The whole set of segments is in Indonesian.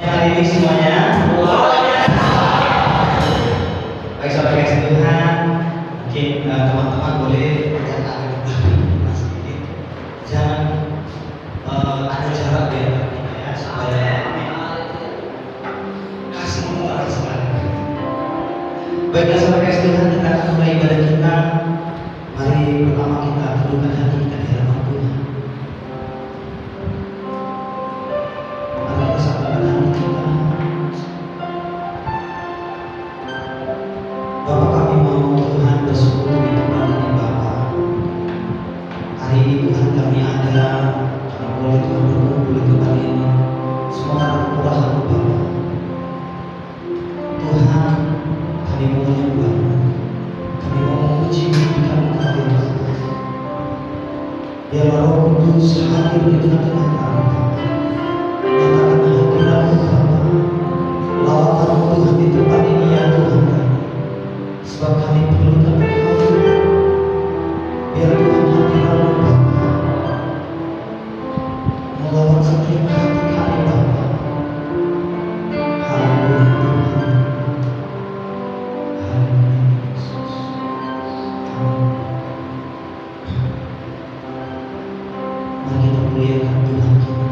Hari ini semuanya baik saudara kasih Tuhan, mungkin teman-teman boleh agak sedikit, jangan ada jarak di antara kita ya, supaya kasih menguras sekali. Baiklah saudara kasih Tuhan, kita akan mulai ibadah kita. Mari pertama kita tundukkan hati kita di hadapan Tuhan. Mari kita satukan hati kita. Bapa, kami mau Tuhan bersekutu di tempat ini Bapa. Hari ini Tuhan kami ada karena boleh Tuhan berkumpul di tempat ini. Semua karena kemurahan-Mu Bapa. Tuhan, kami mau menyembah-Mu. Kami mau memuji kemuliaan-Mu Bapa. Biarlah Roh Kudus hadir di tengah-tengah kami Bapa. Nyatakan hadirat-Mu Bapa. Lawatan-Mu Tuhan di tempat ini ya Tuhan kami. Sebab kami perlukan Engkau. Biar Tuhan hadirat-Mu Bapa melawat setiap hati kami Bapa. Haleluya Tuhan. Haleluya Yesus. Amin. Mari kita muliakan Tuhan kita.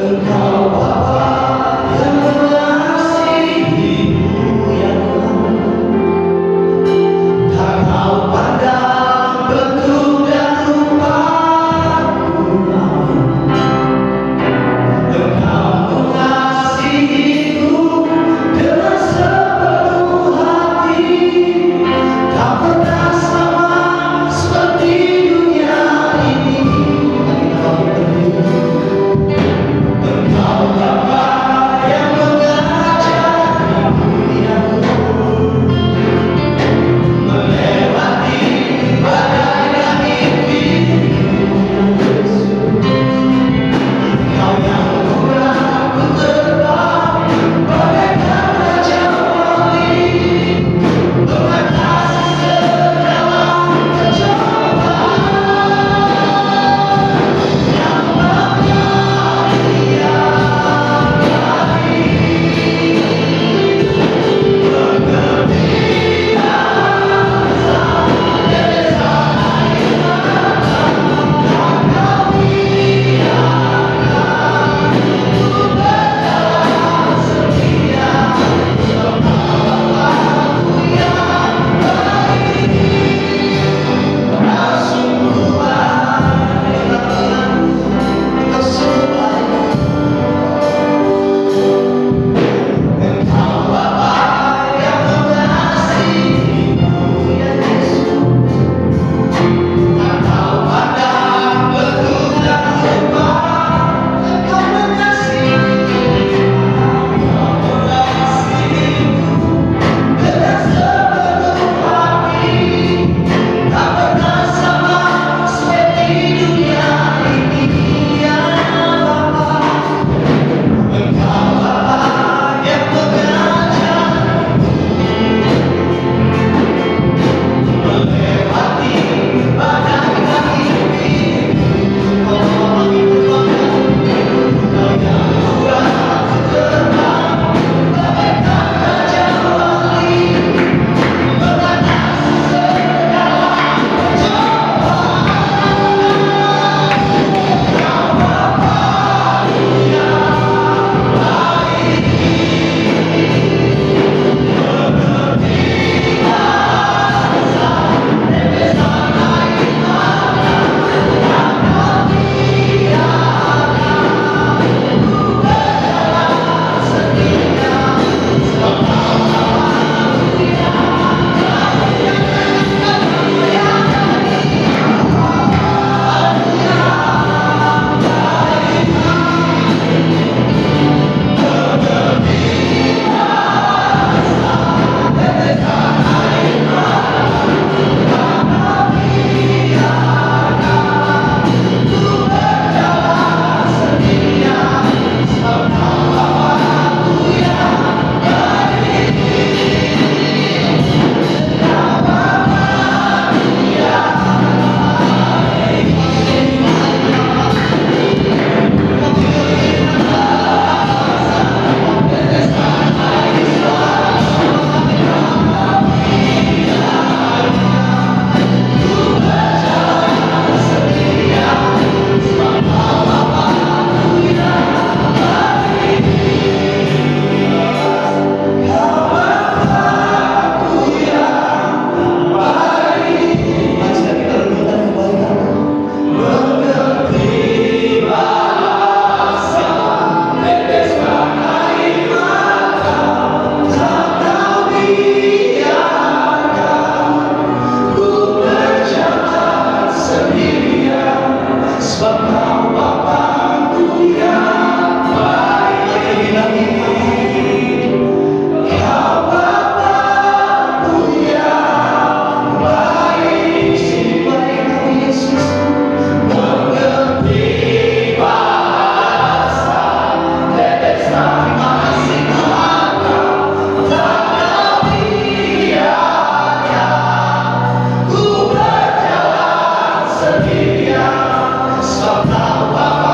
Engkau Bapa yang mengasihimu ya Tuhan. Tak kau pandang bentuk dan rupaku, Engkau mengasihiku dengan sepenuh hati. Tak pernah sama seperti dunia ini. Engkau Bapa yang mengajariku ya Tuhan, melewati badai dan impianmu ya Yesus. Kau yang membuat ku terbang bagaikan raja wali, mengatasi segala pencobaan yang Kau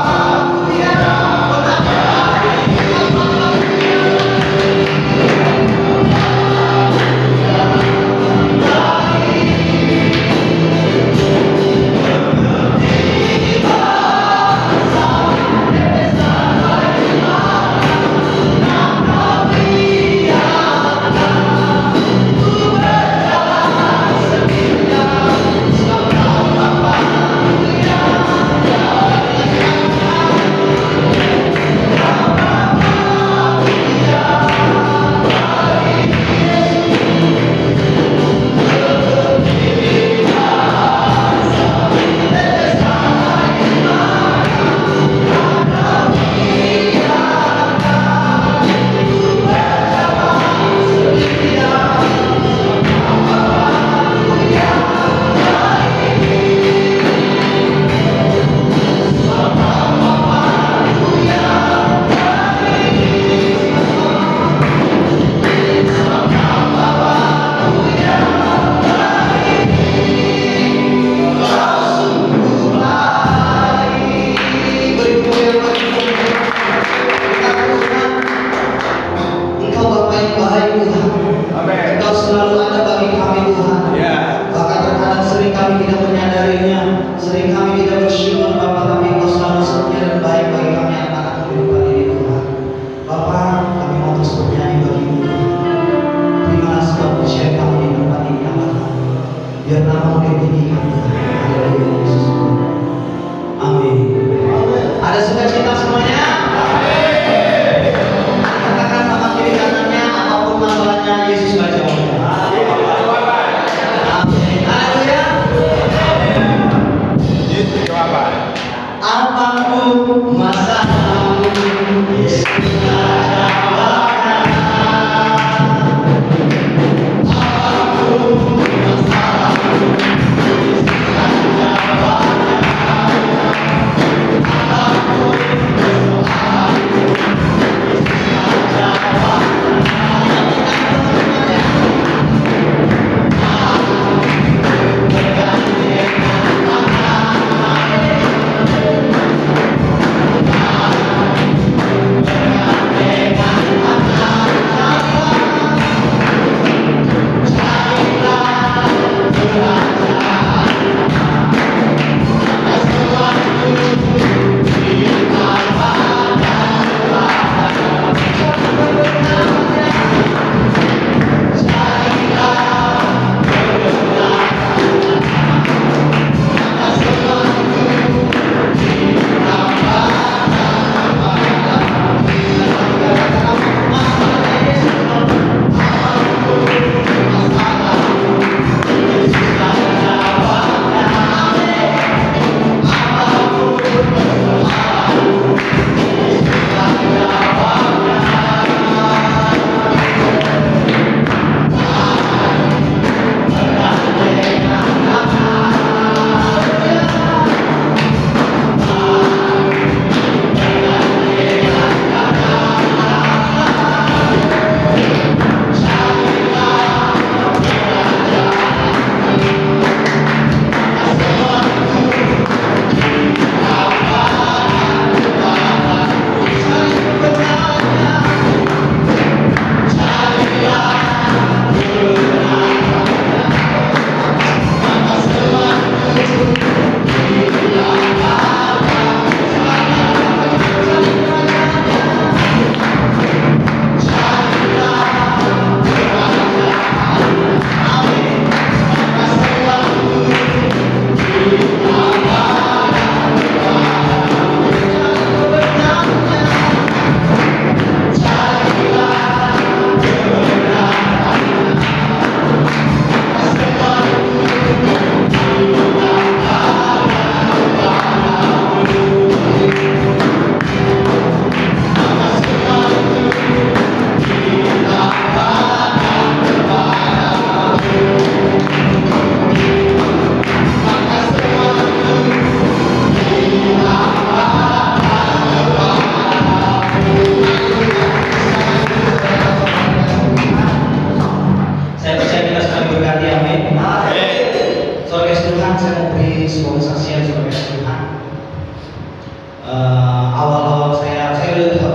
awal-awal saya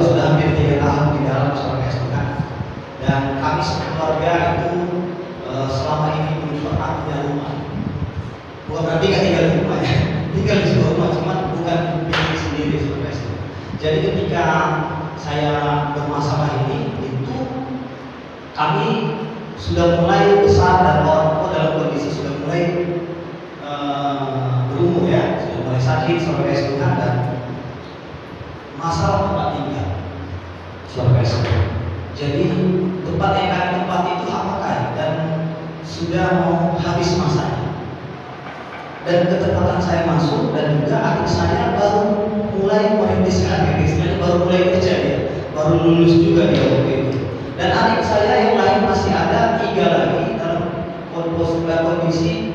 sudah hampir 3 tahun di dalam surga Tuhan, dan kami sekeluarga itu selama ini belum pernah punya rumah. Bukan berarti nggak tinggal di rumah ya, tinggal di sebuah rumah, cuman bukan milik sendiri surga Tuhan. Jadi ketika saya bermasalah ini, itu kami sudah mulai besar dan orang tua dalam kondisi sudah mulai berumur ya, sudah mulai sakit surga Tuhan, dan masalah tempat tinggal surga Tuhan. Jadi tempat yang kami tempati itu apakah, dan sudah mau habis masanya. Dan ketepatan saya masuk, dan juga adik saya baru mulai merintiskan, istilahnya baru mulai kerja dia, baru lulus juga dia waktu itu. Dan adik saya yang lain masih ada 3 lagi dalam kondisi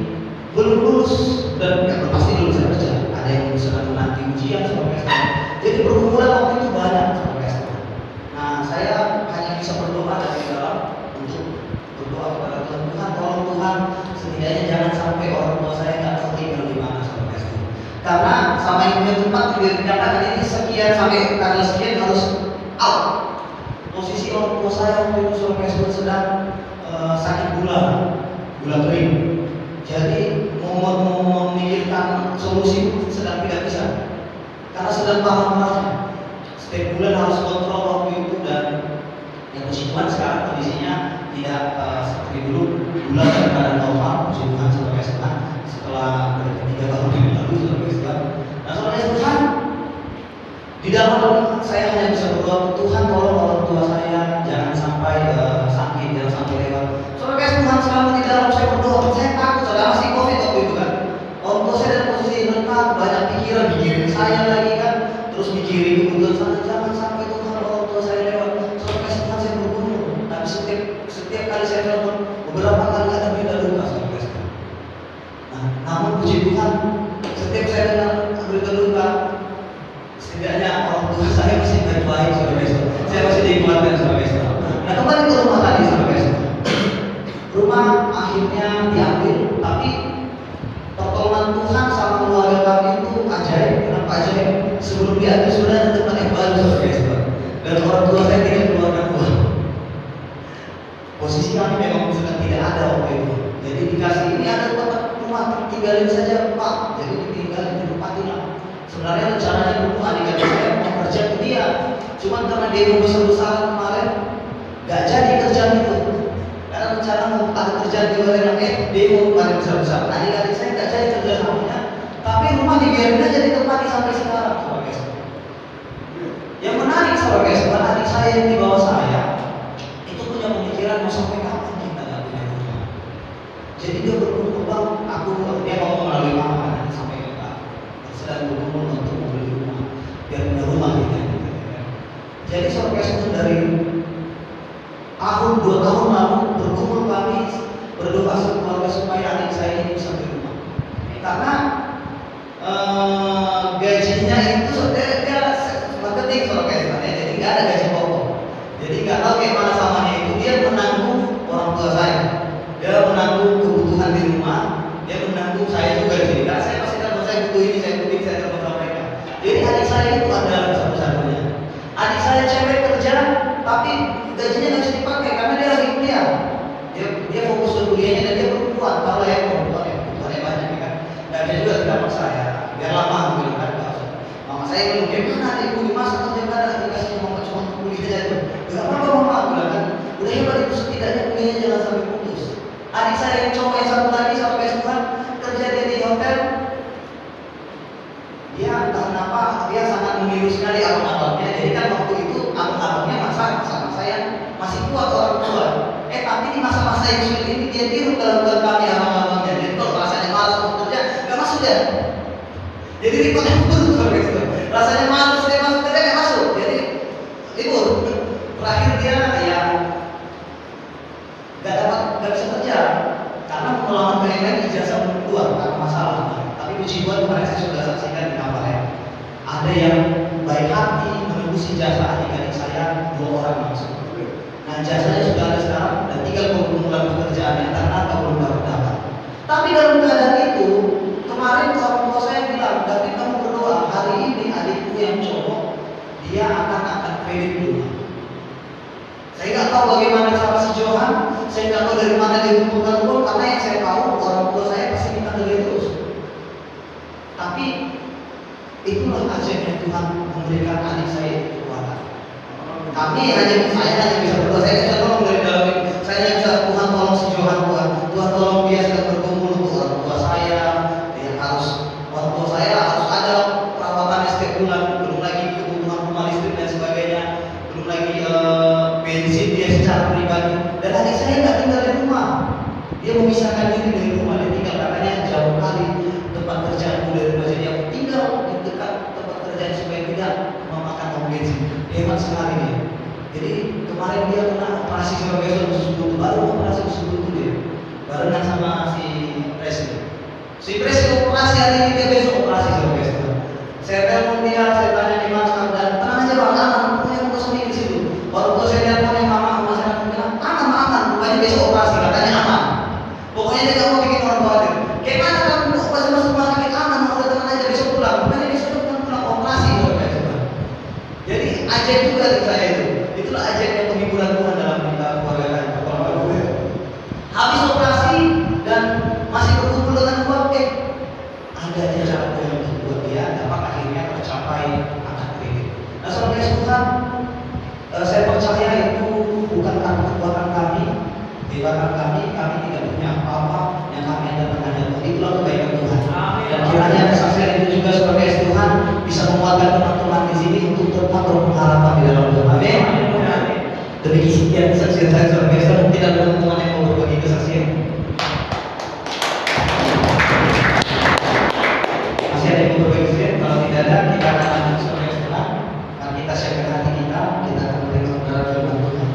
belum lulus, dan pasti belum bisa kerja. Ada yang sedang menanti ujian sampai sekarang. Jadi pergumulan waktu itu banyak sampai sekarang. Nah, saya hanya bisa berdoa dari dalam untuk berdoa kepada Tuhan, Tuhan tolong Tuhan, setidaknya jangan sampai orang tua saya nggak tahu tinggal di mana sampai sekarang. Karena sama yang punya tempat dinyatakan ini sekian sampai tanggal sekian harus out. Posisi orang tua saya waktu itu sampai sedang sakit gula kering. Jadi mau memikirkan solusi pun sedang tidak bisa, karena sedang parah-parahnya. Setiap bulan harus kontrol waktu itu, dan yang puji Tuhan sekarang kondisinya tidak seperti dulu, gula dalam keadaan normal. Puji Tuhan sampai sekarang setelah 3 tahun yang lalu sampai sekarang. Nah, sampai Tuhan di dalam saya hanya bisa berdoa, Tuhan tolong orang tua saya jangan sampai sakit, jangan sampai lewat. Sampai Tuhan selama di dalam saya berdoa, saya takut, saya masih COVID waktu itu kan. Orang tua saya dalam posisi rentan, banyak pikiran, mikirin saya lagi kan, terus mikirin kebutuhan saya, jangan sampai Tuhan orang tua saya lewat. Sampai Tuhan saya bergumul, tapi setiap kali saya telepon, beberapa kali ada berita duka sampai sekarang. Nah, namun puji Tuhan, setiap saya dengar berita duka, setidaknya orang tua saya masih baik-baik sampai besok. Saya masih dikuatkan sampai besok. Nah, kembali ke rumah tadi sampai besok. Rumah akhirnya diambil, tapi pertolongan Tuhan sama keluarga kami itu ajaib. Kenapa ajaib? Sebelum diambil sudah ada tempat yang baru sampai besok. Dan orang tua saya tidak keluarkan uang. Posisi kami memang sudah tidak ada waktu itu. Jadi dikasih ini ada tempat rumah, tinggalin saja Pak. Jadi ditinggalin di tempat ini. Sebenarnya rencananya dulu adik-adik saya mau kerja ke dia, cuman karena dia mau besar-besaran kemarin, gak jadi kerjaan itu. Karena rencana mau ada kerjaan di luar negeri, dia mau kemarin besar-besaran. Adik-adik saya gak jadi kerja samanya, tapi rumah dibiarin aja ditempati sampai sekarang. Yang menarik saudara guys, adik saya yang di bawah saya itu punya pemikiran mau sampai kapan kita gak punya rumah. Jadi dia bergumul, Bang, dia ngomong melalui mama sampai ke Pak, sedang bergumul untuk membeli rumah, biar punya rumah gitu. Jadi saudara guys, itu dari tahun 2 tahun lalu bergumul kami berdoa keluarga supaya adik saya ini bisa beli rumah. Karena gajinya itu dia marketing saudara guys, jadi nggak ada gaji pokok. Jadi nggak tahu kayak mana samanya itu, dia menanggung orang tua saya, dia menanggung kebutuhan di rumah, dia menanggung saya juga di sini. Karena saya pasti dapat, saya butuh ini, saya butuh ini, saya telepon sama mereka. Jadi adik saya itu adalah satu-satunya. Adik saya cewek kerja, tapi gajinya nggak bisa dipakai karena dia lagi kuliah. Dia fokus ke kuliahnya, dan dia perempuan. Kalau ya perempuannya banyak kan. Dan dia juga tidak maksa ya, biar lama gitu kan. Mama saya belum, gimana ibu dimasak kerja pada dikasih mau cuma kuliah aja tuh. Gak apa-apa mama, bilang kan. Udah hebat itu, setidaknya kuliahnya jangan sampai putus. Adik saya yang cowok yang satu lagi sampai sekarang kerja dia di hotel. Dia entah kenapa dia sangat meniru sekali abang-abangnya. Jadi kan waktu itu abang-abangnya masa saya masih kuat orang tua. Tapi di masa-masa yang sulit ini dia tiru kelakuan kami abang-abangnya. Jadi kalau rasanya malas untuk kerja, nggak masuk dia. Jadi repot rasanya malas dia masuk kerja nggak masuk. Jadi libur. Terakhir dia ya nggak bisa kerja karena pengalaman pengen ijazah belum keluar karena masalah. Tapi puji Tuhan kemarin saya sudah saksikan di kamar ya. Ada yang baik hati menembus ijazah adik-adik saya 2 orang langsung. Nah, jasanya sudah ada sekarang dan tinggal pengumpulan pekerjaannya karena belum dapat. Tapi dalam keadaan itu kemarin orang tua saya bilang, David kamu berdoa doa, hari ini adikku yang cowok dia akan angkat kredit dulu. Saya nggak tahu bagaimana cara si Johan, saya nggak tahu dari mana dia kumpulkan uang, karena yang saya tahu orang tua saya pasti minta dari terus. Tapi itulah ajaibnya Tuhan memberikan adik saya kekuatan. Saya hanya bisa berdoa, saya bisa tolong dari dalam ini. Saya hanya bisa, Tuhan tolong si Johan, Tuhan tolong dia sedang berkumpul untuk orang tua saya. Dia harus, orang tua saya harus ada perawatannya setiap bulan, belum lagi kebutuhan rumah listrik dan sebagainya, belum lagi bensin dia secara pribadi. Dan adik saya nggak tinggal di rumah, dia memisahkan diri dari rumah, dia tinggal katanya jauh kali tempat kerjaanku dari rumah, jadi aku tinggal di dekat tempat kerjaan supaya tidak memakan uang bensin. Hebat sekali dia. Jadi kemarin dia kena operasi besok usus buntu, baru operasi usus buntu dia, barengan sama si Presiden. Si Presiden operasi hari ini, dia besok operasi besok. Saya telepon dia, saya tanya di mana, dan tenang aja bang, aman, pokoknya aku sendiri di situ. Waktu saya teleponin mama saya bilang aman, rupanya besok operasi, katanya aman. Pokoknya dia nggak mau bikin orang khawatir. Kayak mana kamu pas masuk rumah sakit aman, udah tenang aja besok pulang. Rupanya besok pulang operasi besok. Jadi ajaib juga di saya itu. Itulah ajaibnya penghiburan Tuhan dalam keluarga kami. Habis operasi dan masih berkumpul dengan keluarga, ada cara yang membuat dia dapat akhirnya tercapai angkat kredit. Nah, saudara Tuhan, saya percaya itu bukan karena kekuatan kami, kehebatan kami tidak punya apa-apa, yang kami ada hanya Tuhan. Itulah kebaikan Tuhan. Dan kiranya kesaksian itu juga sebagai Tuhan bisa menguatkan teman-teman di sini untuk tetap berpengharapan di dalam Tuhan. Amin. Demikian sekian kesaksian saya sebagai Tuhan. Mungkin ada teman-teman yang mau berbagi kesaksian. Masih ada yang mau berbagi kesaksian? Kalau tidak ada, kita akan lanjut sampai setelah. Karena kita siapkan hati kita akan menerima kebenaran firman Tuhan.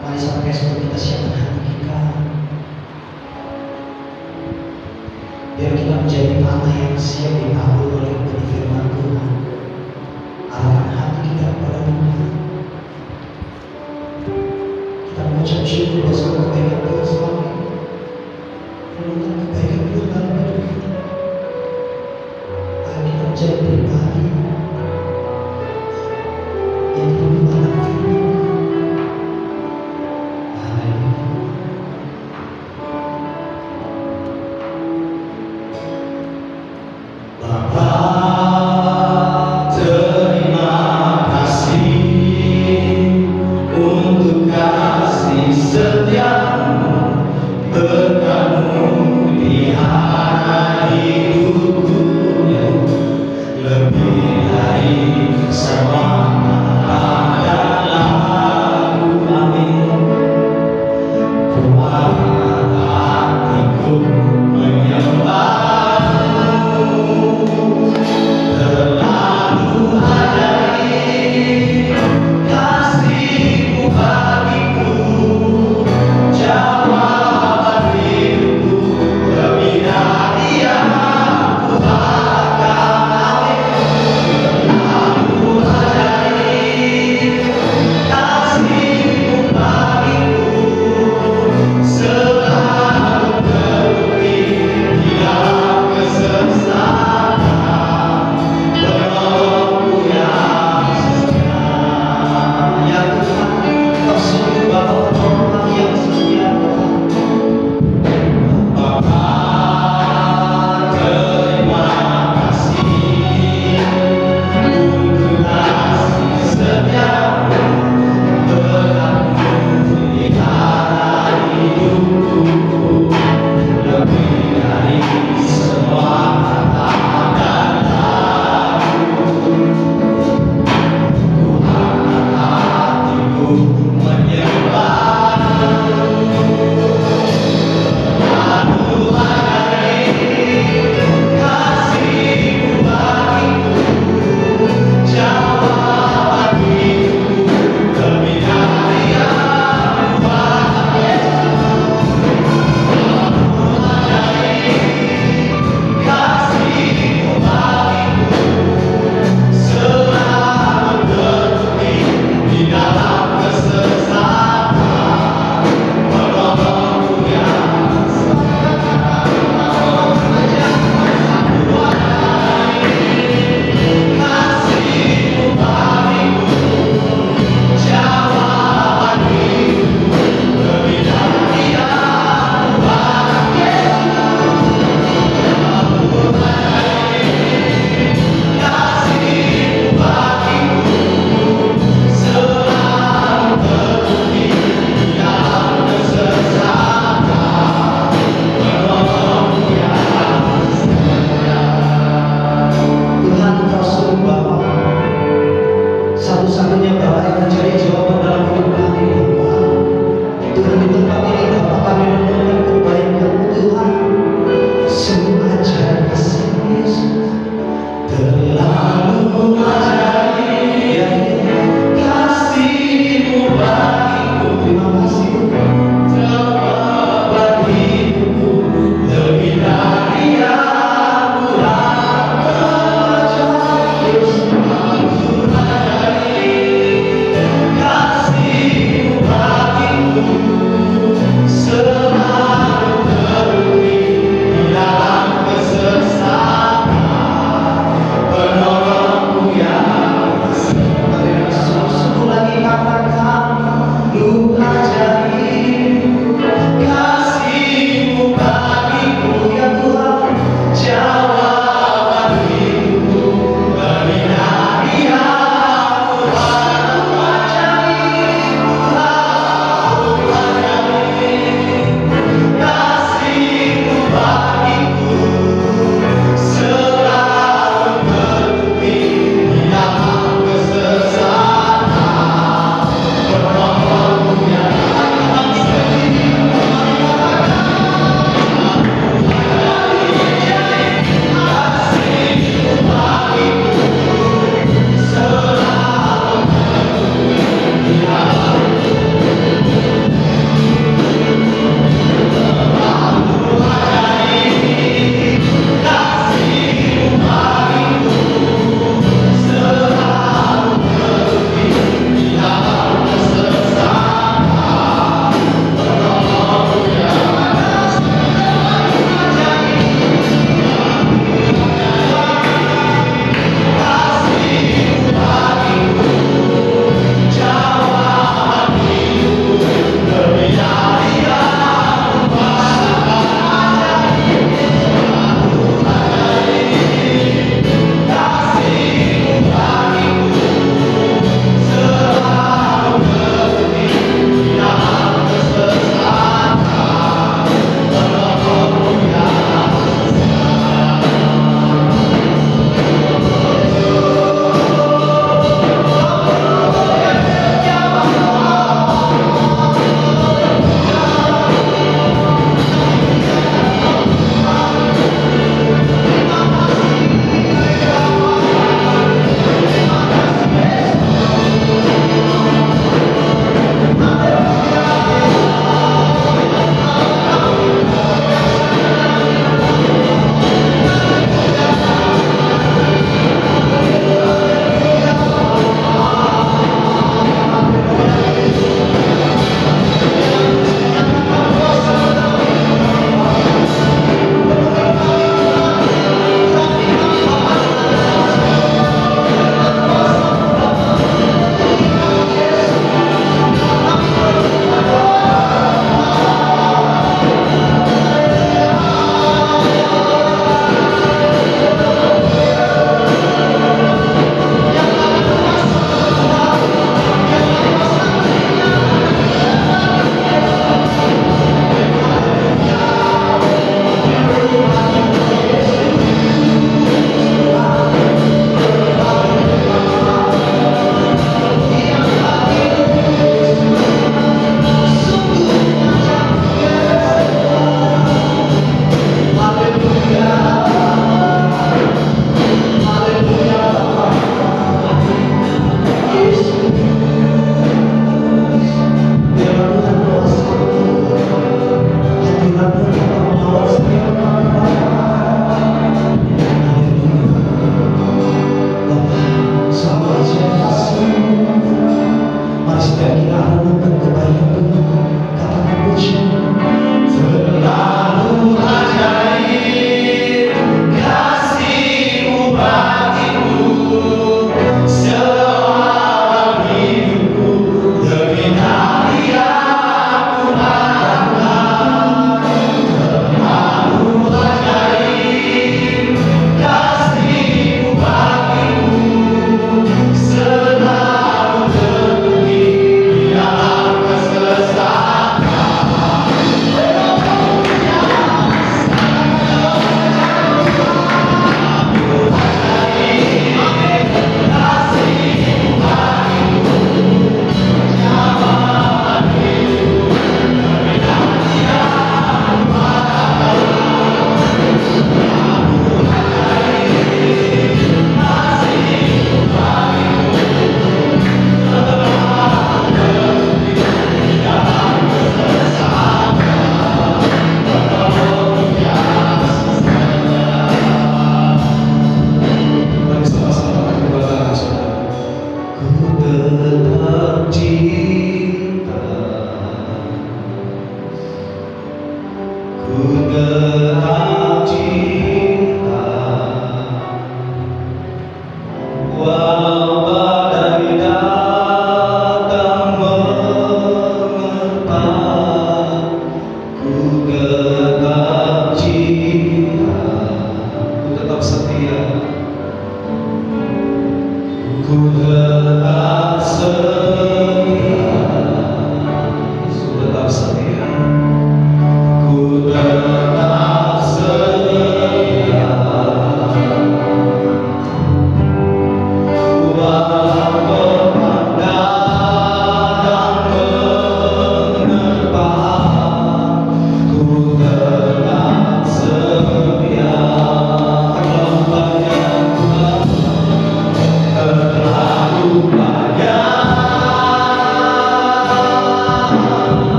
Mari sampai sebelum kita siapkan hati kita, biar kita menjadi anak yang siap dikabul oleh benih firman Tuhan. Arahkan hati kita kepada Tuhan. Kita mengucap syukur atas kebaikan Tuhan selama ini. Renungkan kebaikan Tuhan dalam hidup kita. Agar kita menjadi pribadi yang penuh akan firman. Lebih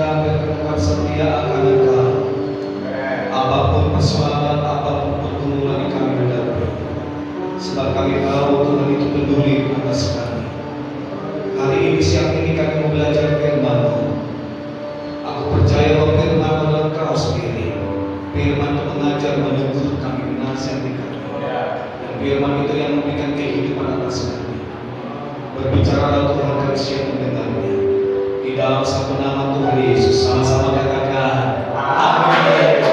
kita berkenan setia akan Engkau. Apapun persoalan, apapun pergumulan yang kami hadapi, sebab kami tahu Tuhan itu peduli atas kami. Hari ini, siang ini kami mau belajar firman-Mu. Aku percaya bahwa firman adalah Engkau sendiri. Firman itu mengajar, menegur kami, menasihati kami. Dan firman itu yang memberikan kehidupan atas kami. Berbicaralah Tuhan, kami siap mendengarnya. Di dalam satu nama Tuhan Yesus, sama-sama katakan amin.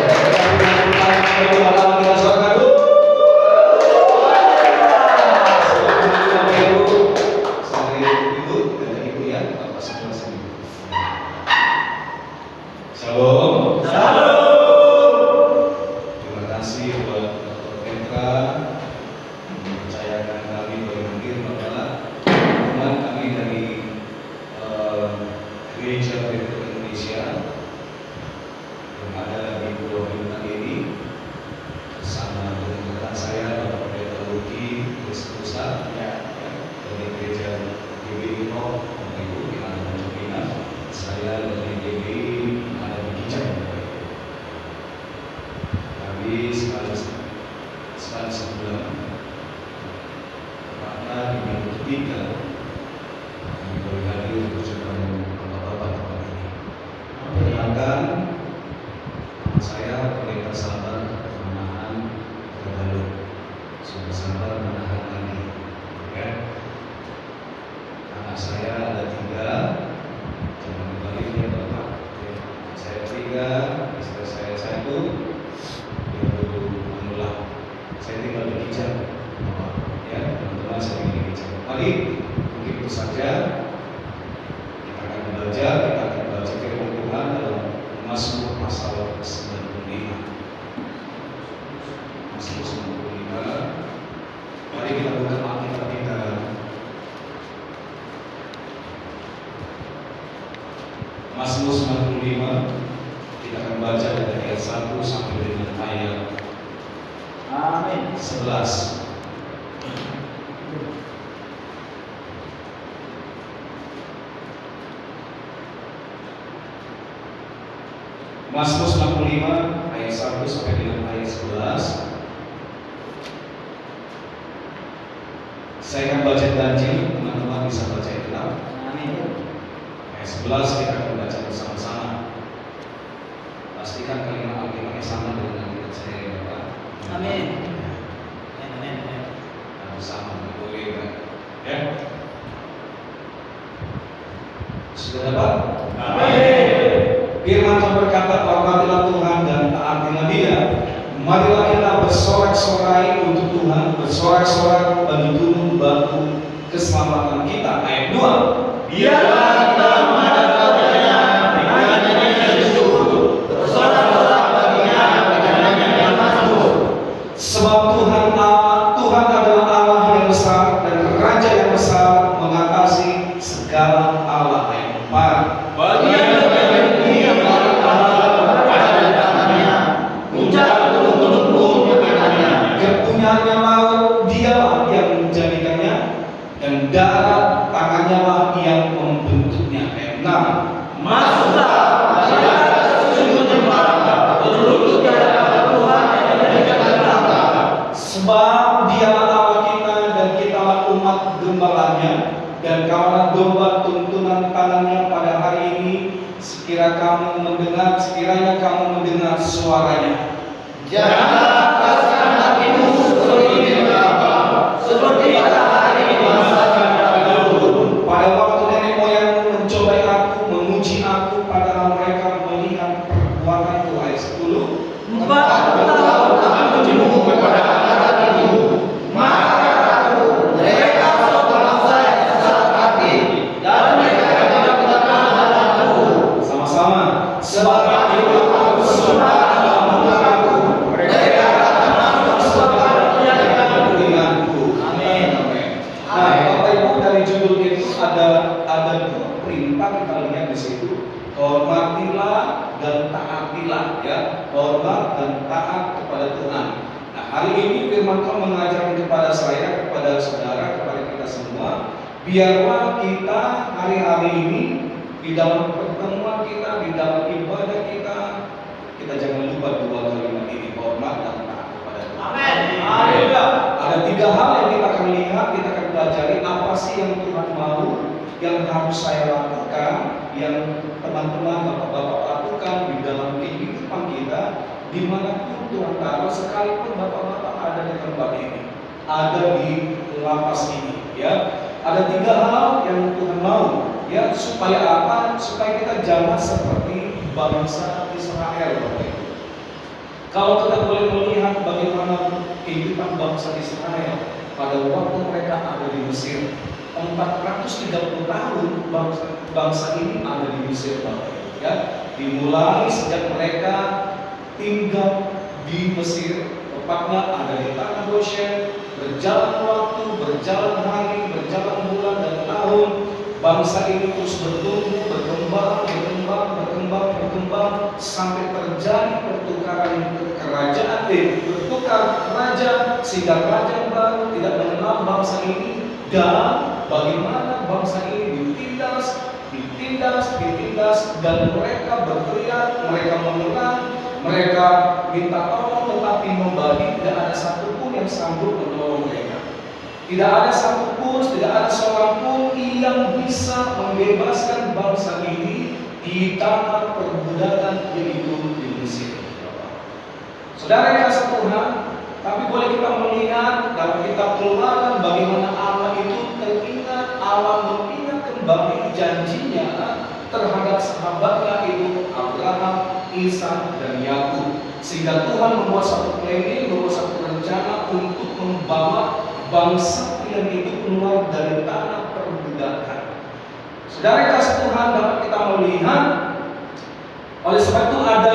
Shalom. Terima kasih buat Dr. Petra mempercayakan kami berhadir adalah teman kami dari Gereja Kristen Indonesia yang ada di Pulau Bintang ini, bersama dengan rekan saya Bapak Pendeta Luki Kristusa dari Gereja GBI Roh, Bapak Ibu yang ada di Cipinang, saya dari GBI yang ada di Kijang. Kami sekali sebulan, maka di minggu ketiga kami berhadir berjumpa dengan bapak-bapak tempat ini. Perkenalkan, saya Pendeta Sabar menahan terlalu, sudah sabar menahan lagi. Ya. Anak saya ada 3, jangan kembali ya bapak. Saya 3, istri saya 1. Saya tinggal di Kijang, ya teman-teman, saya tinggal di Kijang. Mari begitu saja kita akan belajar firman Tuhan dalam Mazmur pasal 95. Mazmur 95. Mari kita buka Alkitab kita. Mazmur 95. Kita akan baca dari ayat 1 sampai dengan ayat 11. Mazmur 95 ayat 1 sampai dengan ayat 11. Saya akan baca ganjil, teman-teman bisa baca itu. Ayat 11 kita akan baca bersama-sama. Pastikan kalimat Alkitabnya sama dengan Alkitab saya, Bapak. Amin. Sama boleh kan? Ya. Sudah dapat? Amin. Firman Tuhan berkata, hormatilah Tuhan dan taatilah Dia. Marilah kita bersorak-sorai untuk Tuhan, bersorak-sorai bagi gunung batu keselamatan kita. Ayat 2. Biarlah kita menghadap Nya dengan nyanyian bersyukur, bersorak-sorai baginya dengan nyanyian mazmur. Sebab Tuhan adalah Allah yang besar dan Raja yang besar mengatasi segala Allah. Ayat 4. Bagian bumi yang Allah ada di tangannya, puncak gunung-gunung pun di tangannya. Kepunyaannya laut, Dialah yang menjadikannya, dan darat tangannya lah yang membentuknya. Ayat 6. Masuklah sujud menyembah, berlutut di hadapan Tuhan yang menjadikan kita. Sebab Dialah Allah kita dan kitalah umat gembalanya dan kawanan domba tuntunan tangannya pada hari ini. Sekiranya kamu mendengar suaranya. Janganlah kasihkan hatimu seperti mereka, seperti pada hari masa dahulu. Pada waktu nenek moyangmu mencobai aku, menguji aku, padahal mereka melihat perbuatanku. Ayat 10. 40 tahun aku menjemuh kepada anak ibu, maka aku mereka suatu bangsa yang sesat hati, dan mereka tidak mengenal aku. Sama-sama. Sebab aku bersumpah dalam mukaku, mereka akan masuk sebab denganku. Amin. Nah, Bapak Ibu, dari judul itu ada 2 perintah kita lihat di situ. Hormatilah dan taatilah, ya. Hormat dan taat kepada Tuhan. Nah, hari ini firman Tuhan mengajarkan kepada saya, kepada saudara, kepada kita semua, biarlah kita hari-hari ini di dalam pertemuan kita, di dalam ibadah kita, kita jangan lupa dua kalimat ini, hormat dan taat kepada Tuhan. Amin. Ada tiga hal yang kita akan lihat, kita akan pelajari apa sih yang Tuhan mau, yang harus saya lakukan, yang teman-teman, bapak-bapak lakukan di dalam kehidupan kita, dimanapun Tuhan taruh, sekalipun bapak-bapak ada di tempat ini, ada di lapas ini, ya. Ada tiga hal yang Tuhan mau, ya, supaya apa? Supaya kita jangan seperti bangsa Israel, Bapak Ibu. Kalau kita boleh melihat bagaimana kehidupan bangsa Israel pada waktu mereka ada di Mesir, 430 tahun bangsa ini ada di Mesir, Bapak Ibu, ya. Dimulai sejak mereka tinggal di Mesir, tepatnya ada di tanah Goshen. Berjalan waktu, berjalan hari, berjalan bulan dan tahun, bangsa ini terus bertumbuh, berkembang sampai terjadi pertukaran kerajaan, bertukar raja, sehingga raja baru tidak mengenal bangsa ini, dan bagaimana bangsa ini ditindas, dan mereka berteriak, mereka mengenang, mereka minta tolong, tetapi membagi tidak ada satupun yang sanggup menolong mereka. Tidak ada satupun, tidak ada seorang pun yang bisa membebaskan bangsa ini di tanah perbudakan yaitu di Mesir. Saudara yang kasih Tuhan, tapi boleh kita melihat dalam kitab Keluaran bagaimana Allah itu teringat, Allah mengingat kembali janjinya terhadap sahabatnya itu Abraham, Ishak dan Yakub, sehingga Tuhan membuat satu planning, membuat satu rencana untuk membawa bangsa yang itu keluar dari tanah perbudakan. Saudara yang kasih Tuhan, dapat kita melihat, oleh sebab itu ada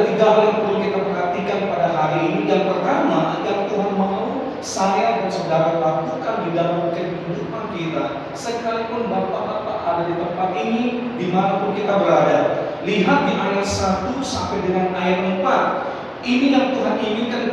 tiga hal yang perlu kita perhatikan pada hari ini. Yang pertama, yang Tuhan mau saya dan saudara lakukan di dalam kehidupan kita, sekalipun bapak-bapak ada di tempat ini, dimanapun kita berada. Lihat di ayat 1 sampai dengan ayat 4. Ini yang Tuhan inginkan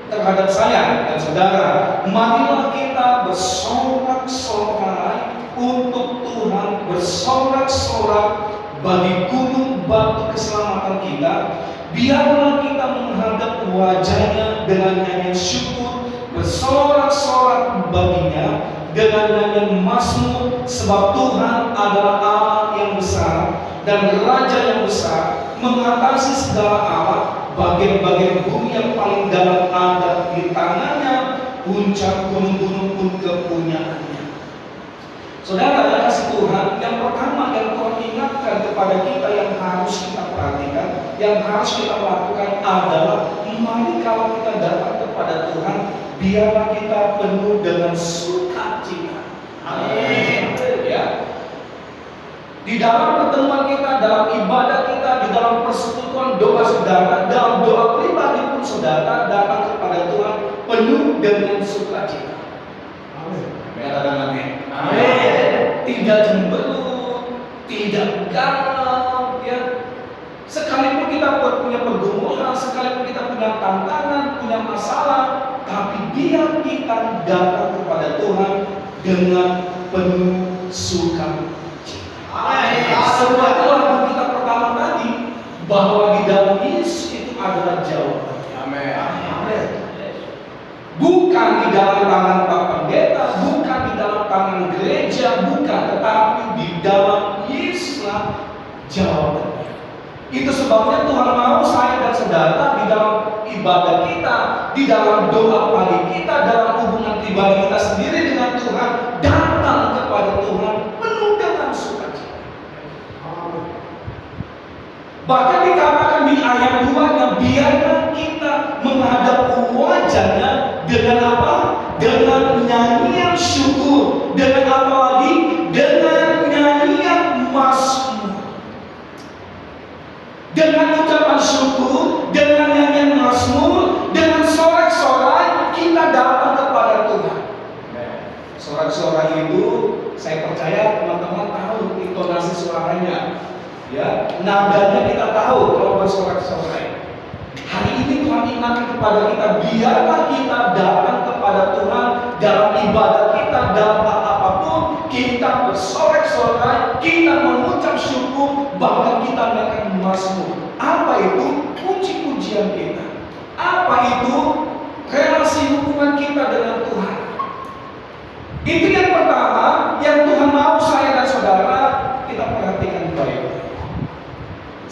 terhadap saya dan saudara. Marilah kita bersorak-sorai untuk Tuhan, bersorak-sorai bagi gunung batu keselamatan kita. Biarlah kita menghadap wajahnya dengan nyanyian syukur, bersorak-sorak baginya dengan nyanyian mazmur, sebab Tuhan adalah Allah yang besar dan Raja yang besar, mengatasi segala Allah. Bagian-bagian bumi yang paling dalam ada di tangannya, puncak gunung-gunung pun kepunyaannya. Saudara yang kasih Tuhan, yang pertama yang Tuhan ingatkan kepada kita yang harus kita perhatikan, yang harus kita lakukan adalah, mari kalau kita datang kepada Tuhan, biarlah kita penuh dengan sukacita. Amin. Ya. Di dalam pertemuan kita, dalam ibadah kita, di dalam persekutuan doa saudara, dalam doa pribadi pun saudara datang kepada Tuhan penuh dengan sukacita. Amin. Katakan amin. Amin. Tidak cemberut, tidak galau, ya. Sekalipun kita punya pergumulan, sekalipun kita punya tantangan, punya masalah, tapi biar kita datang kepada Tuhan dengan penuh sukacita. Sebab itulah kita pertama tadi, bahwa di dalam Yesus itu adalah jawabannya. Amin. Bukan di dalam tangan Pak Pendeta, bukan di dalam tangan gereja, bukan, tetapi di dalam Yesuslah jawabannya. Itu sebabnya Tuhan mau saya dan saudara di dalam ibadah kita, di dalam doa pagi kita, dalam hubungan pribadi kita sendiri dengan Tuhan, datang kepada Tuhan penuh dengan sukacita. Bahkan dikatakan di ayat 2-nya, biarlah kita menghadap wajahnya dengan apa? Dengan nyanyian syukur. Dengan apa lagi? Dengan nyanyian mazmur. Dengan ucapan syukur, dengan nyanyian mazmur, dengan sorak-sorai kita datang kepada Tuhan. Sorak-sorai itu saya percaya teman-teman tahu intonasi suaranya. Ya, nadanya kita tahu kalau bersorak-sorai. Hari ini Tuhan ingatkan kepada kita, biarlah kita datang kepada Tuhan dalam ibadah kita, dalam apapun kita bersorak-sorai kita mengucap syukur, bahkan kita akan mazmur. Apa itu? Puji-pujian kita. Apa itu? Relasi hubungan kita dengan Tuhan. Itu yang pertama, yang Tuhan mau saya dan saudara kita perhatikan baik-baik.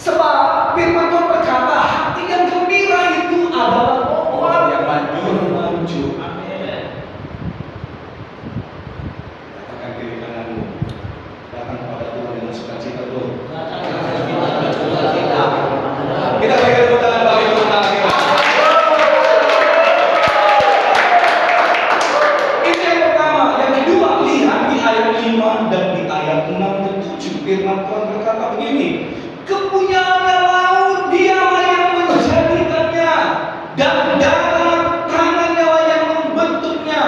Sebab firman Tuhan berkata, hati yang gembira itu adalah orang yang maju. Amin. Katakan kiri kananmu, datang kepada Tuhan dengan sukacita dulu. Kita berikan tepuk tangan bagi Tuhan. Itu yang pertama. Yang kedua, lihat di ayat 5 dan di ayat 6 dan 7 firman Tuhan berkata begini. Kepunyaannya laut, dialah yang menjadikannya, dan darat tangannya lah yang membentuknya.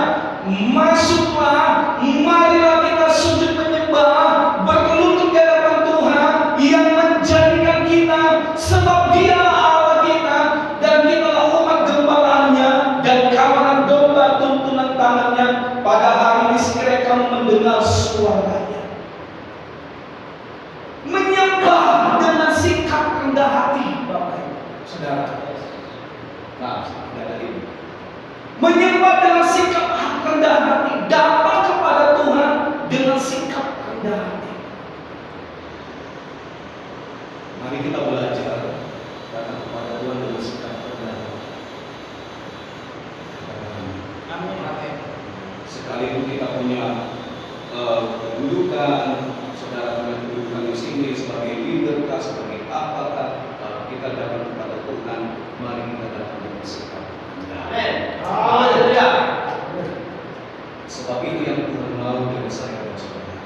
Masuklah, marilah kita sujud menyembah, berlutut di hadapan Tuhan yang menjadikan kita, sebab Dialah Allah kita, dan kitalah umat gembalaannya dan kawanan domba tuntunan tangannya. Pada hari ini sekiranya kamu mendengar suaranya. Menyembah dengan sikap rendah hati, Bapak Ibu, Saudara. Nah, saudara ini. Menyembah dengan sikap rendah hati, datang kepada Tuhan dengan sikap rendah hati. Mari kita belajar datang kepada Tuhan dengan sikap rendah hati. Amin. Sekalipun kita punya kedudukan, saudara punya kedudukan di sini sebagai leader, sebagai apakah kita datang kepada Tuhan, mari kita datang dengan sikap. Amin. Haleluya. Sebab itu yang Tuhan mau dari saya dan saudara.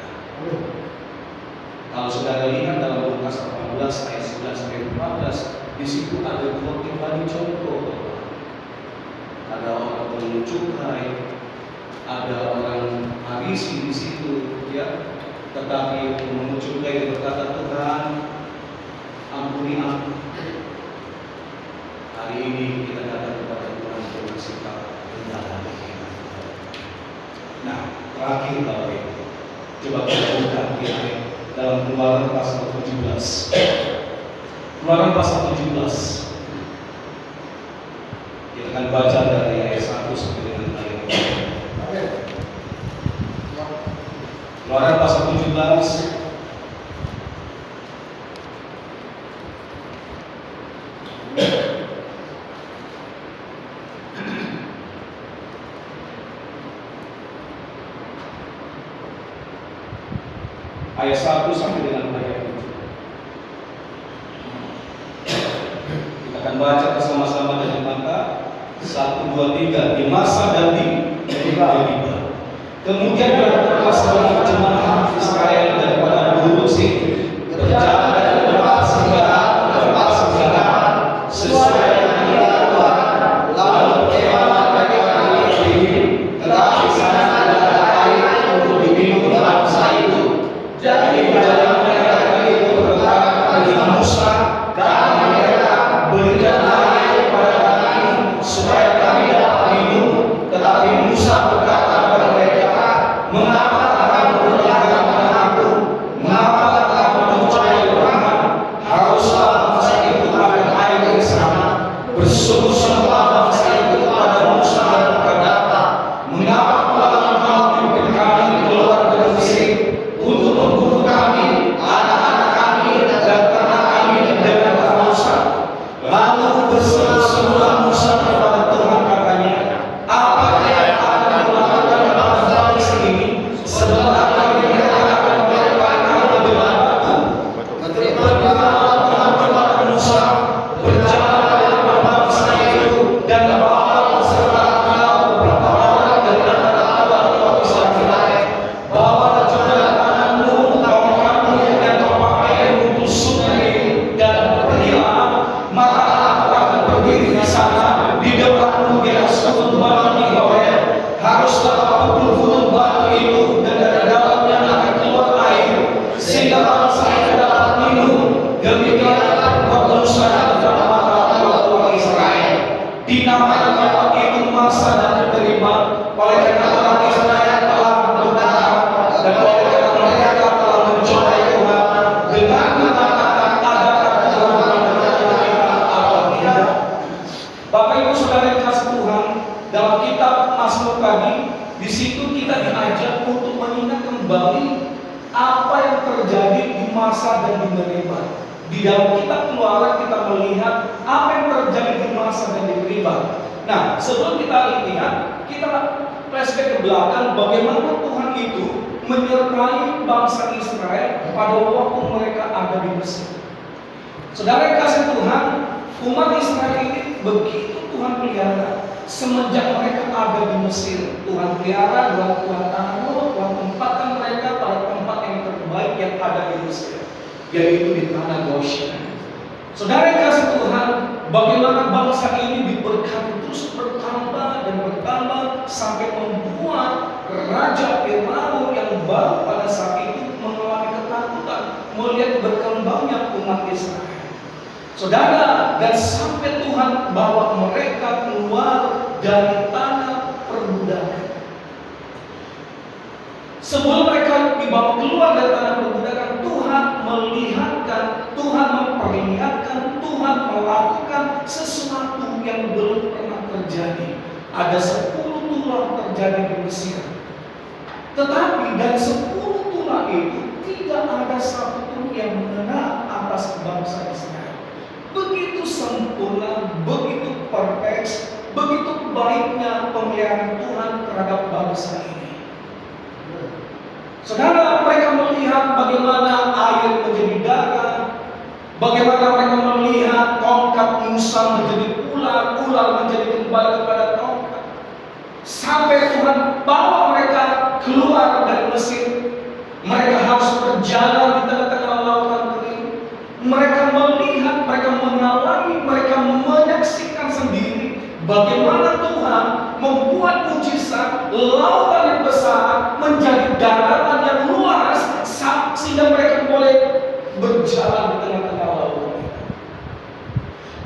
Kalau saudara lihat dalam Lukas 18 ayat 11 sampai 14, di situ ada dua pribadi contoh. Ada orang pemungut cukai, ada orang Farisi di situ, ya. Tetapi pemungut cukai berkata, Tuhan, ampuni aku. Hari ini kita datang kepada Tuhan dengan sikap rendah hati. Nah, terakhir Bapak Ibu, coba kita buka di ayat dalam Keluaran pasal 17. Keluaran pasal 17. Kita akan baca dari ayat 1 sampai dengan ayat 4. Keluaran pasal 17. Ayat 1 sampai dengan ayat 7. Kita akan baca bersama-sama dengan mata 1, 2, 3. Di masa dan di Meribah. Kemudian berlakulah sebuah jemaah Israel daripada Bukit Sinai berjalan dari tempat singgah sesuai dengan Tuhan, lalu berkemah mereka berdiri, tetapi sana tidak ada air untuk diminum bangsa itu. Jadi berjalan mereka itu berkata kepada Musa, kami mereka berikan air kepada kami supaya kami dapat minum. Tetapi Musa berkata kepada mereka, mengapa kamu berdagang dengan aku? Mengapa kamu mencari Tuhan? Haruslah bangsa itu akan air dari sana. Bersungguh-sungguhlah bangsa itu kepada Musa dan berkata, mengapa Tuhan membiarkan kami keluar dari Mesir untuk membunuh kami, anak-anak kami dan ternak kami dengan kehausan? Lalu bersungguh-sungguhlah Musa kepada Tuhan, katanya, apa yang akan kulakukan kepada bangsa ini? Sebab kami akan melakukan kamu dengan batu. Berfirmanlah Tuhan kepada Musa, berjalanlah kepada bangsa itu dan bawa beserta engkau beberapa orang dari antara abang-abang Israel. Bawalah juga tanganmu, tongkatmu dan pakaian untuk sungai dan pergilah. Maka aku akan berdiri di sana di depanmu di atas gunung batu di Horeb. Haruslah kau pukul batu itu dan dari dalamnya akan keluar air sehingga bangsa itu dapat minum. Demikianlah perbuatan Musa dalam mata orang Israel. Dinamakan tempat itu Masa dan Meribah, oleh karena orang Israel telah bertahan dan oleh karena mereka telah mencobai masa dan di Meribah. Di dalam kitab Keluaran kita melihat apa yang terjadi di masa dan di Meribah. Nah, sebelum kita lihat, kita flashback ke belakang bagaimana Tuhan itu menyertai bangsa Israel pada waktu mereka ada di Mesir. Saudara yang kasih Tuhan, umat Israel ini begitu Tuhan pelihara. Semenjak mereka ada di Mesir, Tuhan pelihara dan Tuhan taruh, Tuhan tempatkan mereka pada tempat yang terbaik yang ada di Mesir, yaitu di tanah Goshen. Saudara yang kasih Tuhan, bagaimana bangsa ini diberkati terus bertambah dan bertambah sampai membuat Raja Firaun yang baru pada saat itu mengalami ketakutan melihat berkembangnya umat Israel. Saudara, dan sampai Tuhan bawa mereka keluar dari tanah perbudakan. Sebelum mereka dibawa keluar dari tanah perbudakan, Tuhan melihatkan, Tuhan memperlihatkan, Tuhan melakukan sesuatu yang belum pernah terjadi. Ada 10 tulah terjadi di Mesir. Tetapi dari 10 tulah itu tidak ada satu pun yang mengena atas bangsa Israel. Begitu sempurna, begitu perfect, begitu baiknya pemeliharaan Tuhan terhadap bangsa ini. Saudara, mereka melihat bagaimana air menjadi darah, bagaimana mereka melihat tongkat Musa menjadi ular, ular menjadi kembali kepada tongkat. Sampai Tuhan bawa mereka keluar dari Mesir. Mereka harus berjalan di tengah-tengah lautan kering. Mereka melihat, mereka mengalami, mereka menyaksikan sendiri bagaimana Tuhan membuat mujizat lautan yang besar menjadi daratan yang luas sehingga mereka boleh berjalan di tengah-tengah lautan.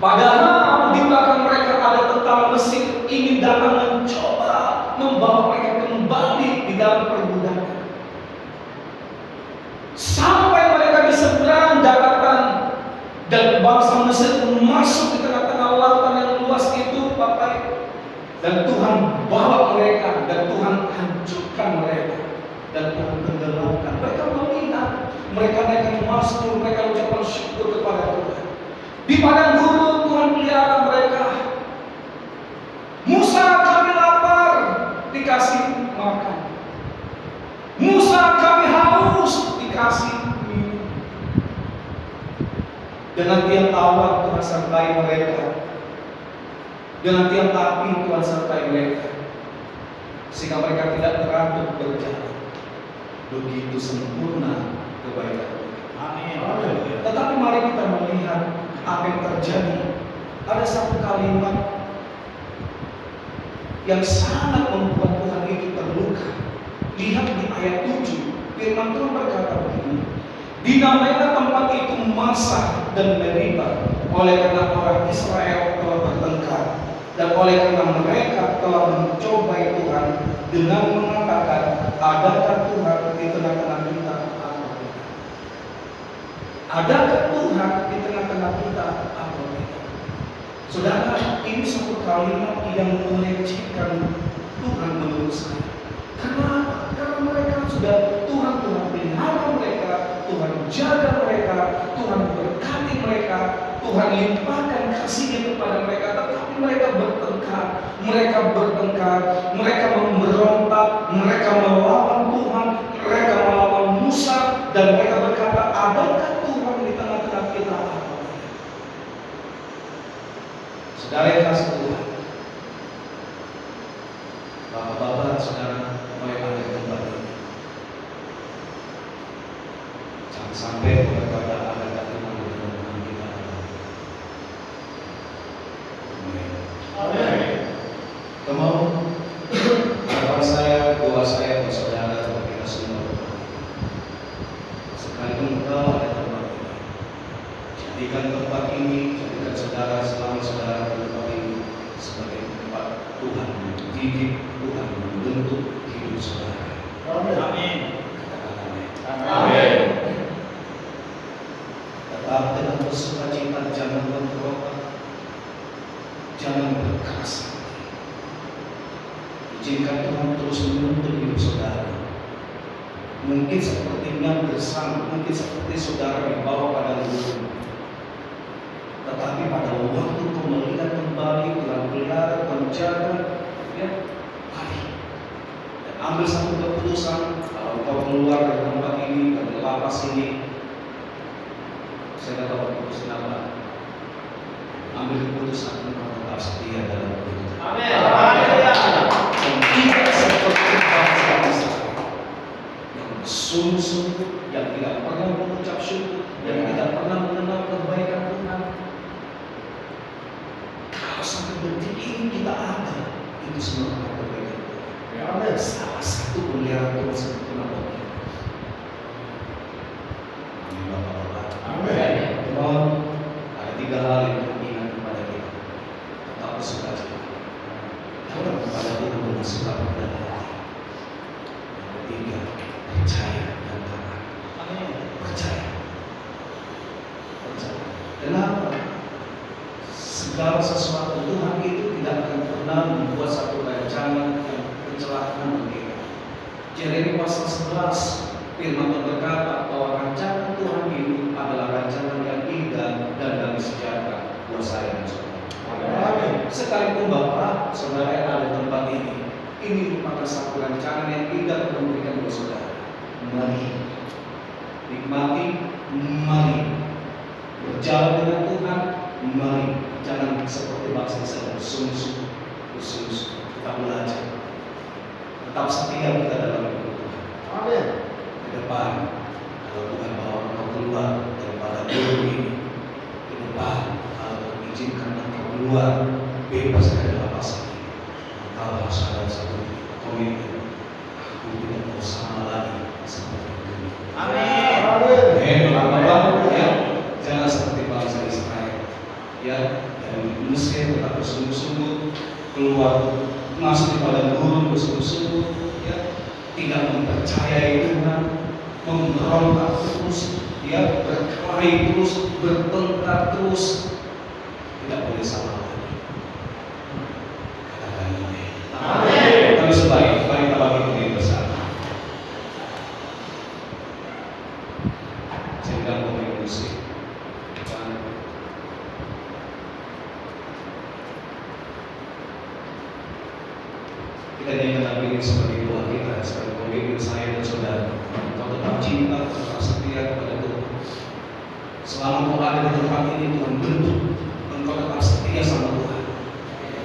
Padahal di belakang mereka ada tentara Mesir ingin datang mencoba membawa mereka kembali di dalam perbudakan. Sampai mereka di seberang daratan dan bangsa Mesir masuk di tengah-tengah lautan yang luas itu, Bapak. Dan Tuhan bawa mereka dan Tuhan hancurkan mereka dan Tuhan tenggelamkan. Mereka melihat, mereka naikkan mazmur, mereka ucapkan syukur kepada Tuhan. Di padang gurun Tuhan pelihara mereka. Musa, kami lapar, dikasih makan. Musa, kami haus, dikasih minum. Dengan tiap awan Tuhan sertai mereka. Dengan tiap api Tuhan sertai mereka, sehingga mereka tidak teratur berjalan. Begitu sempurna kebaikan Tuhan. Amin. Tetapi mari kita melihat apa yang terjadi. Ada satu kalimat yang sangat membuat Tuhan itu terluka. Lihat di ayat 7, firman Tuhan berkata begini: dinamailah tempat itu Masa dan Meribah, oleh karena orang Israel telah bertengkar, dan oleh karena mereka telah mencobai Tuhan dengan mengatakan, adakah Tuhan di tengah-tengah kita atau tidak? Adakah Tuhan di tengah-tengah kita atau tidak? Saudara, ini satu kalimat yang melecehkan Tuhan menurut saya. Kenapa? Karena mereka sudah Tuhan pelihara mereka, Tuhan jaga mereka, Tuhan berkati mereka, Tuhan limpahkan kasih-Nya kepada mereka, tetapi mereka bertengkar, mereka memberontak, mereka melawan Tuhan, mereka melawan Musa, dan mereka berkata, adakah Tuhan di tengah-tengah kita? Saudara yang kasih Tuhan, Bapak-bapak, saudara, mulai ada tempat ini. Jangan sampai berkata adakah Tuhan di tengah-tengah kita. Amin. Kamu, harapan saya, doa saya buat saudara, buat kita semua. Sekalipun engkau ada tempat ini, jadikan tempat ini, jadikan saudara selama saudara di tempat ini sebagai tempat Tuhan mendidik, Tuhan membentuk hidup saudara. Amin. Katakan amin. Amin. Tetap dengan bersukacita, jangan berprotes, jangan berkeras hati. Izinkan Tuhan terus menuntun hidup saudara. Mungkin sepertinya bersama, mungkin seperti saudara dibawa pada guru. Tetapi pada waktu kau melihat kembali, gelar-gelar, menjaga, ya, mari. Dan ambil satu keputusan, kalau kau keluar dari tempat ini, dari lapas ini, saya kata keputusan apa? Ambil keputusan untuk tetap setia dalam kehidupan. Dan tidak seperti bangsa Israel yang sungguh-sungguh, yang tidak pernah mengucap syukur, yang tidak pernah mengenal kebaikan Tuhan. Kalau sampai detik ini kita ada, itu semua karena kebaikan Tuhan. Salah satu peliharaan Tuhan seperti apa? Amin, Bapak-Bapak. Tuhan, ada 3 hal yang ingat kepada kita. Tetap bersukacita. Dalam kepada Tuhan dengan suka pada hati. Yang ketiga, percaya dan taat. Percaya. Kenapa? Segala sesuatu Tuhan itu tidak akan pernah membuat satu rancangan yang kecelakaan bagi kita. Yeremia pasal 11 firman Tuhan berkata bahwa rancangan Tuhan itu adalah rancangan yang indah dan damai sejahtera buat saya dan saudara. Sekalipun Bapak, saudara yang ada di tempat ini merupakan satu rancangan yang indah Tuhan berikan buat saudara. Mari nikmati, mari berjalan dengan Tuhan, mari jangan seperti bangsa Israel bersungguh-sungguh, kita belajar, tetap setia kita dalam hidup Tuhan. Amin. Ke depan, kalau Tuhan bawa engkau keluar daripada hidup ini, ke depan, kalau Tuhan izinkan engkau keluar bebas dari lapas ini, engkau harus ada satu komitmen. Aku tidak mau sama lagi seperti ini. Amin. Bapak-bapak, ya, jangan seperti bangsa Israel, ya, dari Mesir tetap bersungguh-sungguh, keluar masuk kepada gurun bersungguh-sungguh, ya, tidak mempercayai Tuhan, memberontak terus, ya, berkelahi terus, bertengkar terus, tidak boleh sama lagi. Katakan amin. Amin. Kami sebaik, mari kita bagi diri bersama. Sehingga pemain musik. Kita nyanyikan lagu ini sebagai doa kita, sebagai komitmen saya dan saudara. Kau tetap cinta, tetap setia kepada Tuhan. Selama kau ada di tempat ini, Tuhan bentuk engkau tetap setia sama Tuhan.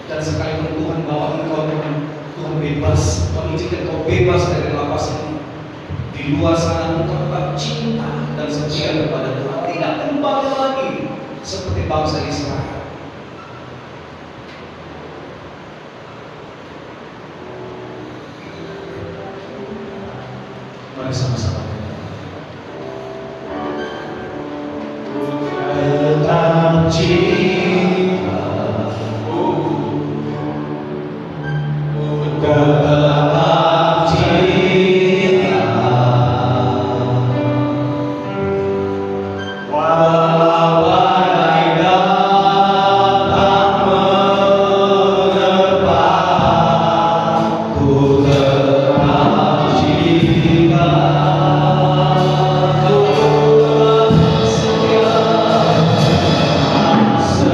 Dan sekalipun Tuhan bawa engkau, Tuhan bebas, Tuhan izinkan kau bebas dari lapas ini. Di luar sana engkau tetap cinta dan setia kepada Tuhan. Tidak kembali lagi seperti bangsa Israel. Mari sama-sama. Tetap cinta, tetap cinta, walau badai datang menerpa, ku tetap cinta. So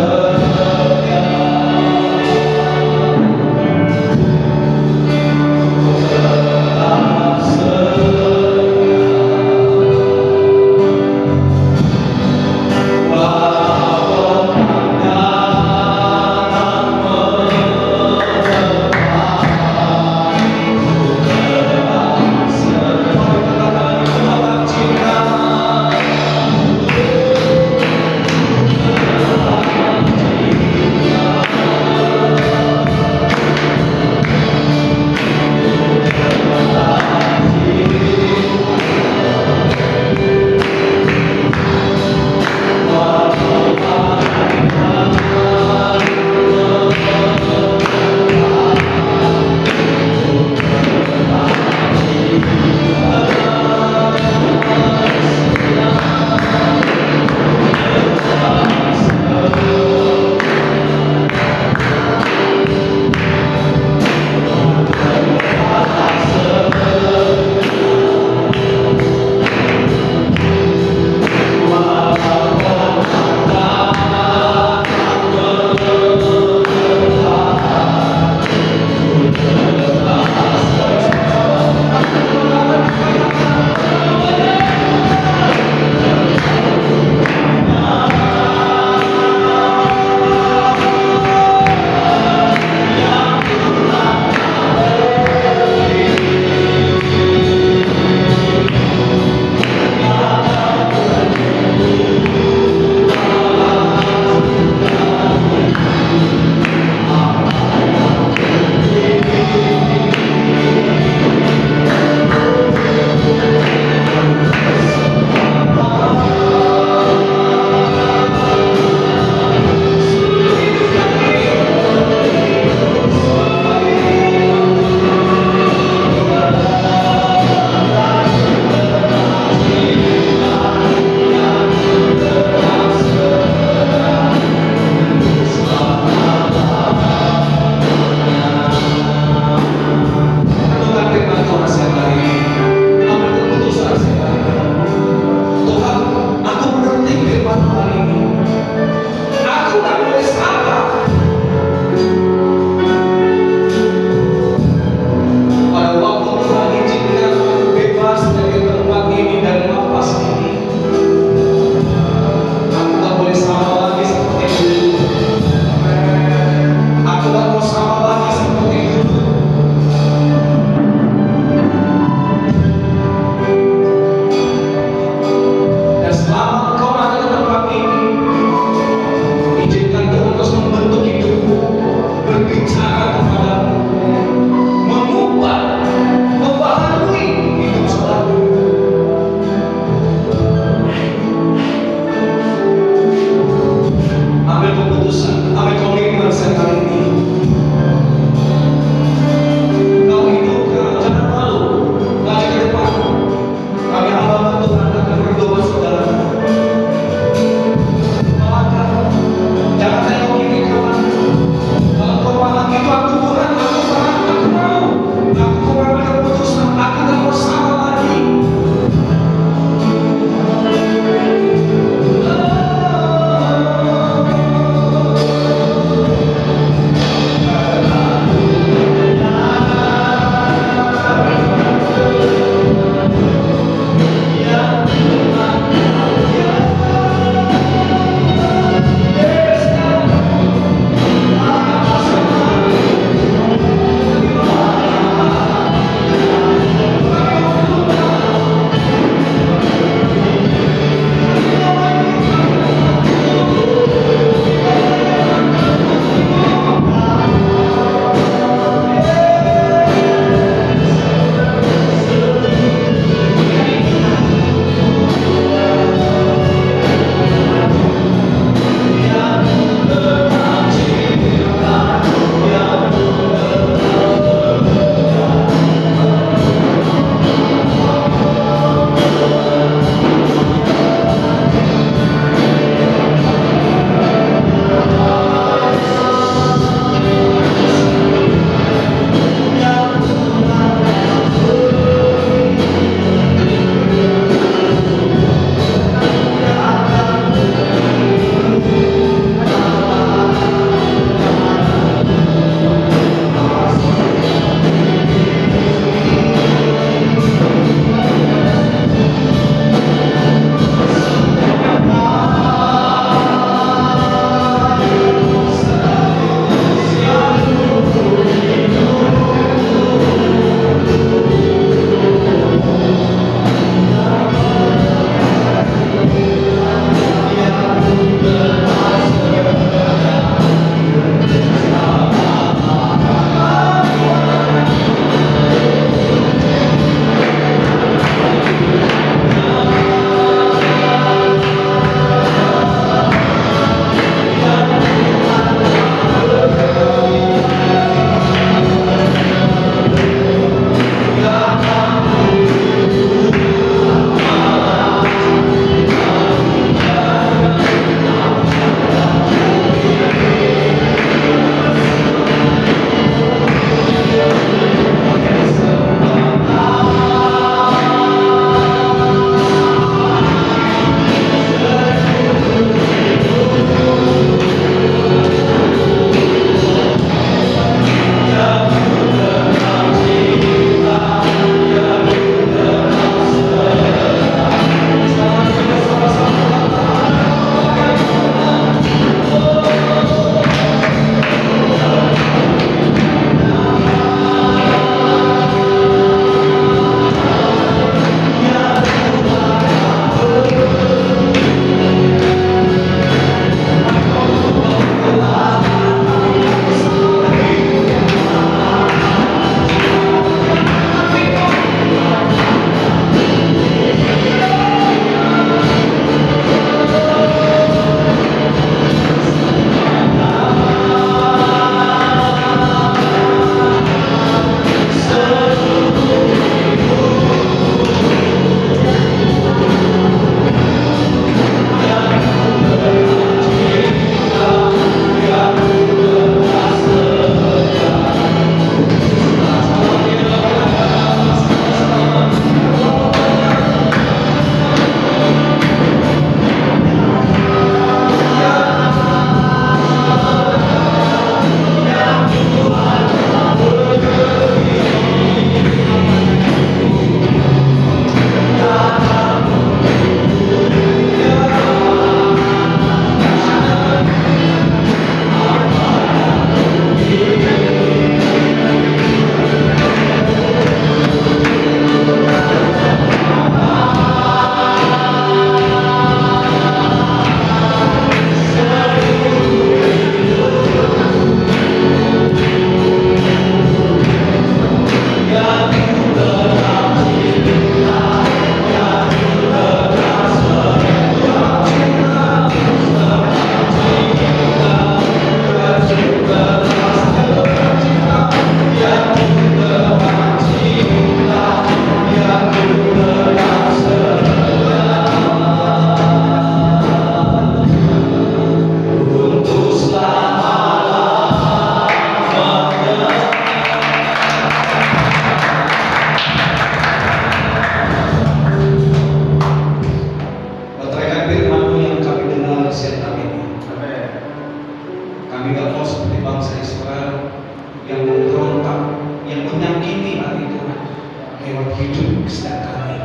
hidup setiap kami.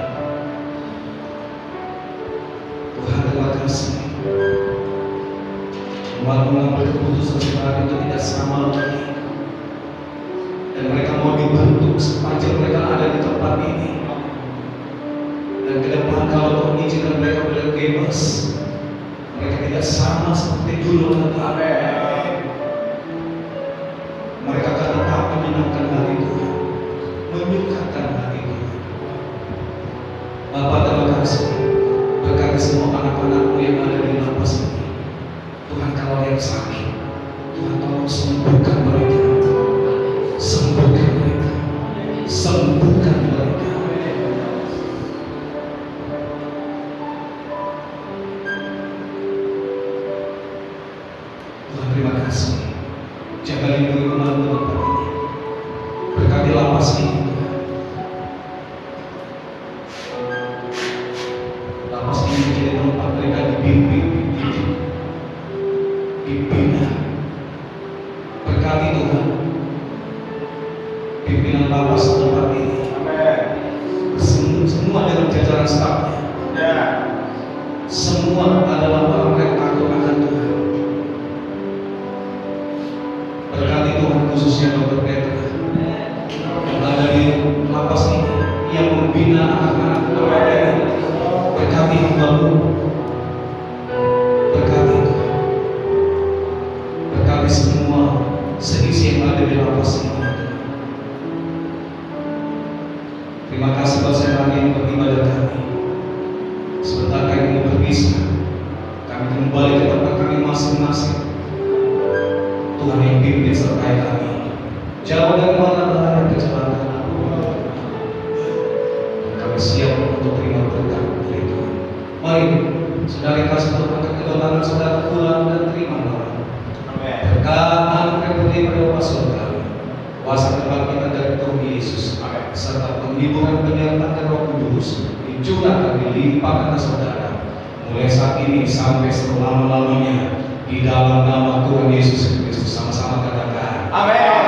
Tuhan, terima kasih. Umat mengambil keputusan sekarang itu tidak sama lagi, dan mereka mau dibentuk sepanjang mereka ada di tempat ini. Dan ke depan kalau Tuhan izinkan mereka boleh bebas, mereka tidak sama seperti dulu lagi. Mereka akan tetap menyenangkan hati Tuhan, menyukakan hati Tuhan. Bapa, terima kasih. Berkati semua anak-anak-Mu yang ada di lapas ini. Tuhan, kalau yang sakit, Tuhan tolong sembuhkan mereka. Sembuhkan mereka. Sembuhkan mereka. Tuhan, terima kasih. Jaga lindungi umat-Mu tempat ini. Berkati lapas ini. Lapas ini menjadi tempat mereka dibimbing, dibina. Berkati Tuhan pimpinan lapas tempat ini. Semua dalam jajaran stafnya. Semua adalah orang yang takut akan Tuhan. Berkati Tuhan khususnya Dr. Petra yang ada di lapas ini, yang membina anak-anak tempat ini. Berkati hamba-Mu. Berkati Tuhan. Berkati semua seisi yang ada di lapas ini. Terima kasih buat saya lagi untuk ibadah kami. Sebentar kami mau berpisah, kami kembali ke tempat kami masing-masing. Tuhan yang pimpin sertai kami. Jauh dari mana bahaya kecelakaan. Kami siap untuk terima berkat dari Tuhan. Mari, saudara kasih Tuhan angkat kedua tangan saudara, pulang dan terima Tuhan. Berkat anugerah berdiri pada Bapa surga, kuasa kebangkitan dari Tuhan Yesus, serta penghiburan penyertaan dan Roh Kudus dicurahkan dilimpahkan ke saudara mulai saat ini sampai selama-lamanya di dalam nama Tuhan Yesus Kristus. Sama-sama katakan amin.